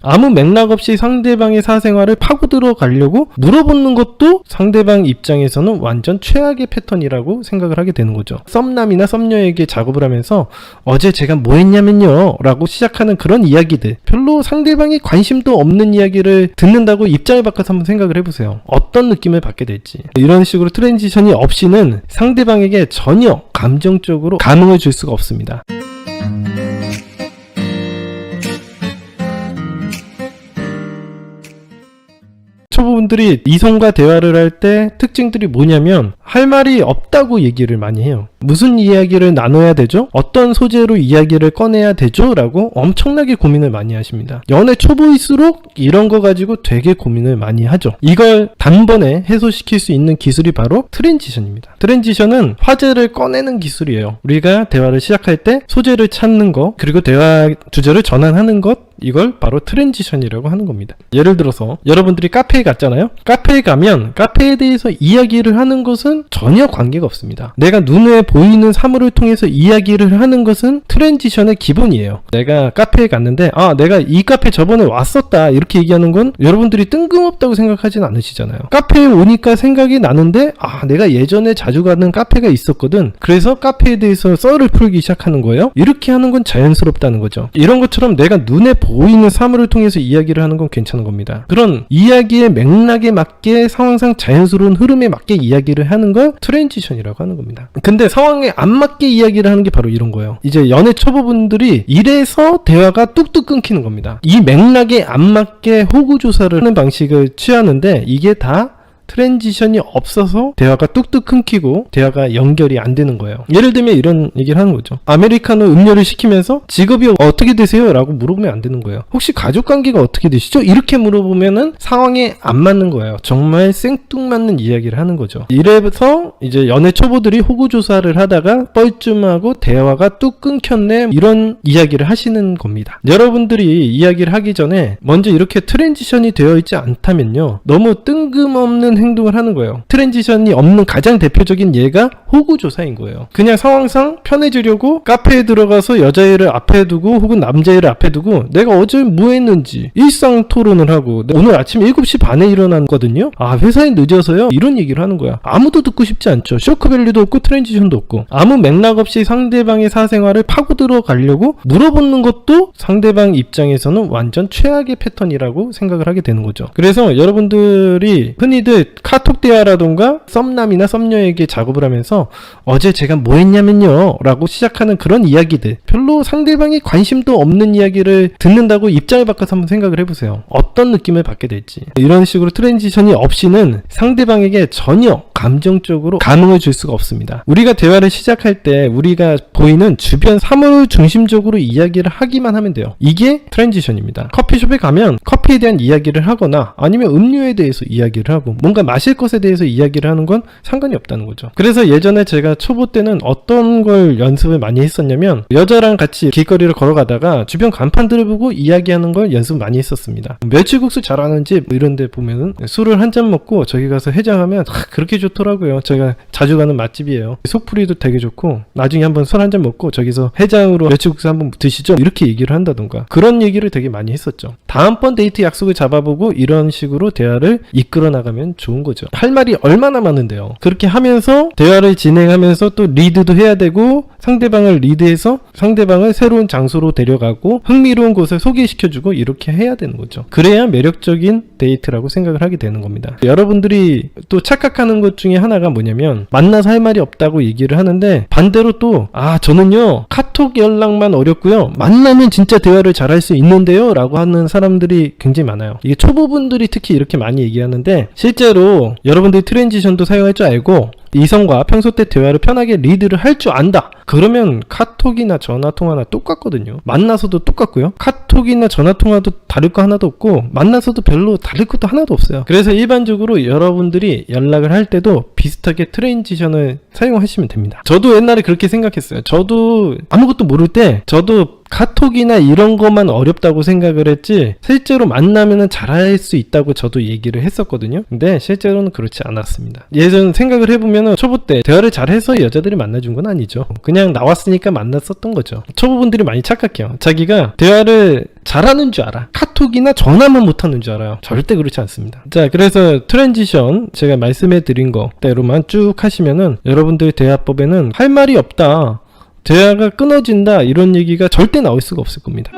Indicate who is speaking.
Speaker 1: 아무 맥락 없이 상대방의 사생활을 파고 들어가려고 물어보는 것도 상대방 입장에서는 완전 최악의 패턴이라고 생각을 하게 되는 거죠. 썸남이나 썸녀에게 작업을 하면서 어제 제가 뭐 했냐면요 라고 시작하는 그런 이야기들, 별로 상대방이 관심도 없는 이야기를 듣는다고 입장을 바꿔서 한번 생각을 해보세요. 어떤 느낌을 받게 될지. 이런 식으로 트랜지션이 없이는 상대방에게 전혀 감정적으로 감흥을 줄 수가 없습니다. 초보분들이 이성과 대화를 할 때 특징들이 뭐냐면 할 말이 없다고 얘기를 많이 해요. 무슨 이야기를 나눠야 되죠? 어떤 소재로 이야기를 꺼내야 되죠? 라고 엄청나게 고민을 많이 하십니다. 연애 초보일수록 이런 거 가지고 되게 고민을 많이 하죠. 이걸 단번에 해소시킬 수 있는 기술이 바로 트랜지션입니다. 트랜지션은 화제를 꺼내는 기술이에요. 우리가 대화를 시작할 때 소재를 찾는 거, 그리고 대화 주제를 전환하는 것, 이걸 바로 트랜지션이라고 하는 겁니다. 예를 들어서 여러분들이 카페에 갔잖아요. 카페에 가면 카페에 대해서 이야기를 하는 것은 전혀 관계가 없습니다. 내가 눈에 보이는 사물을 통해서 이야기를 하는 것은 트랜지션의 기본이에요. 내가 카페에 갔는데 내가 이 카페 저번에 왔었다 이렇게 얘기하는 건 여러분들이 뜬금없다고 생각하진 않으시잖아요. 카페에 오니까 생각이 나는데 내가 예전에 자주 가는 카페가 있었거든. 그래서 카페에 대해서 썰을 풀기 시작하는 거예요. 이렇게 하는 건 자연스럽다는 거죠. 이런 것처럼 내가 눈에 보이는 사물을 통해서 이야기를 하는 건 괜찮은 겁니다. 그런 이야기의 맥락에 맞게 상황상 자연스러운 흐름에 맞게 이야기를 하는 걸 트랜지션이라고 하는 겁니다. 근데 상황에 안 맞게 이야기를 하는 게 바로 이런 거예요. 이제 연애 초보분들이 이래서 대화가 뚝뚝 끊기는 겁니다. 이 맥락에 안 맞게 호구조사를 하는 방식을 취하는데 이게 다 트랜지션이 없어서 대화가 뚝뚝 끊기고 대화가 연결이 안 되는 거예요. 예를 들면 이런 얘기를 하는 거죠. 아메리카노 음료를 시키면서 직업이 어떻게 되세요? 라고 물어보면 안 되는 거예요. 혹시 가족관계가 어떻게 되시죠? 이렇게 물어보면은 상황에 안 맞는 거예요. 정말 생뚱맞는 이야기를 하는 거죠. 이래서 이제 연애 초보들이 호구조사를 하다가 뻘쭘하고 대화가 뚝 끊겼네, 이런 이야기를 하시는 겁니다. 여러분들이 이야기를 하기 전에 먼저 이렇게 트랜지션이 되어 있지 않다면요, 너무 뜬금없는 행동을 하는 거예요. 트랜지션이 없는 가장 대표적인 예가 호구조사인 거예요. 그냥 상황상 편해지려고 카페에 들어가서 여자애를 앞에 두고 혹은 남자애를 앞에 두고 내가 어제 뭐 했는지 일상 토론을 하고, 오늘 아침 7시 반에 일어났거든요. 회사에 늦어서요, 이런 얘기를 하는 거야. 아무도 듣고 싶지 않죠. 쇼크밸류도 없고 트랜지션도 없고 아무 맥락 없이 상대방의 사생활을 파고 들어가려고 물어보는 것도 상대방 입장에서는 완전 최악의 패턴이라고 생각을 하게 되는 거죠. 그래서 여러분들이 흔히들 카톡 대화라던가 썸남이나 썸녀에게 작업을 하면서 어제 제가 뭐 했냐면요 라고 시작하는 그런 이야기들, 별로 상대방이 관심도 없는 이야기를 듣는다고 입장을 바꿔서 한번 생각을 해보세요. 어떤 느낌을 받게 될지. 이런 식으로 트랜지션이 없이는 상대방에게 전혀 감정적으로 감흥을 줄 수가 없습니다. 우리가 대화를 시작할 때 우리가 보이는 주변 사물을 중심적으로 이야기를 하기만 하면 돼요. 이게 트랜지션입니다. 커피숍에 가면 커피에 대한 이야기를 하거나 아니면 음료에 대해서 이야기를 하고 뭔가 마실 것에 대해서 이야기를 하는 건 상관이 없다는 거죠. 그래서 예전에 제가 초보 때는 어떤 걸 연습을 많이 했었냐면, 여자랑 같이 길거리를 걸어가다가 주변 간판들을 보고 이야기하는 걸 연습 많이 했었습니다. 멸치국수 잘하는 집 이런 데 보면은 술을 한 잔 먹고 저기 가서 해장하면 그렇게 좋더라고요. 제가 자주 가는 맛집이에요. 속풀이도 되게 좋고 나중에 한번 술 한 잔 먹고 저기서 해장으로 멸치국수 한번 드시죠, 이렇게 얘기를 한다던가 그런 얘기를 되게 많이 했었죠. 다음번 데이트 약속을 잡아보고 이런 식으로 대화를 이끌어 나가면 좋은 거죠. 할 말이 얼마나 많은데요. 그렇게 하면서 대화를 진행하면서 또 리드도 해야 되고 상대방을 리드해서 상대방을 새로운 장소로 데려가고 흥미로운 곳을 소개시켜주고 이렇게 해야 되는 거죠. 그래야 매력적인 데이트라고 생각을 하게 되는 겁니다. 여러분들이 또 착각하는 것 중에 하나가 뭐냐면, 만나서 할 말이 없다고 얘기를 하는데 반대로 또 저는요 카톡 연락만 어렵고요 만나면 진짜 대화를 잘할 수 있는데요 라고 하는 사람들이 굉장히 많아요. 이게 초보분들이 특히 이렇게 많이 얘기하는데, 실제로 여러분들이 트랜지션도 사용할 줄 알고 이성과 평소 때 대화를 편하게 리드를 할 줄 안다, 그러면 카톡이나 전화통화나 똑같거든요. 만나서도 똑같고요, 카톡이나 전화통화도 다를 거 하나도 없고 만나서도 별로 다를 것도 하나도 없어요. 그래서 일반적으로 여러분들이 연락을 할 때도 비슷하게 트랜지션을 사용하시면 됩니다. 저도 옛날에 그렇게 생각했어요. 저도 아무것도 모를 때 저도 카톡이나 이런 것만 어렵다고 생각을 했지 실제로 만나면은 잘할 수 있다고 저도 얘기를 했었거든요. 근데 실제로는 그렇지 않았습니다. 예전 생각을 해보면은 초보 때 대화를 잘해서 여자들이 만나준 건 아니죠. 그냥 나왔으니까 만났었던 거죠. 초보분들이 많이 착각해요. 자기가 대화를 잘하는 줄 알아. 카톡이나 전화만 못하는 줄 알아요. 절대 그렇지 않습니다. 자, 그래서 트랜지션 제가 말씀해 드린 거대로만 쭉 하시면은 여러분들 대화법에는 할 말이 없다, 대화가 끊어진다, 이런 얘기가 절대 나올 수가 없을 겁니다.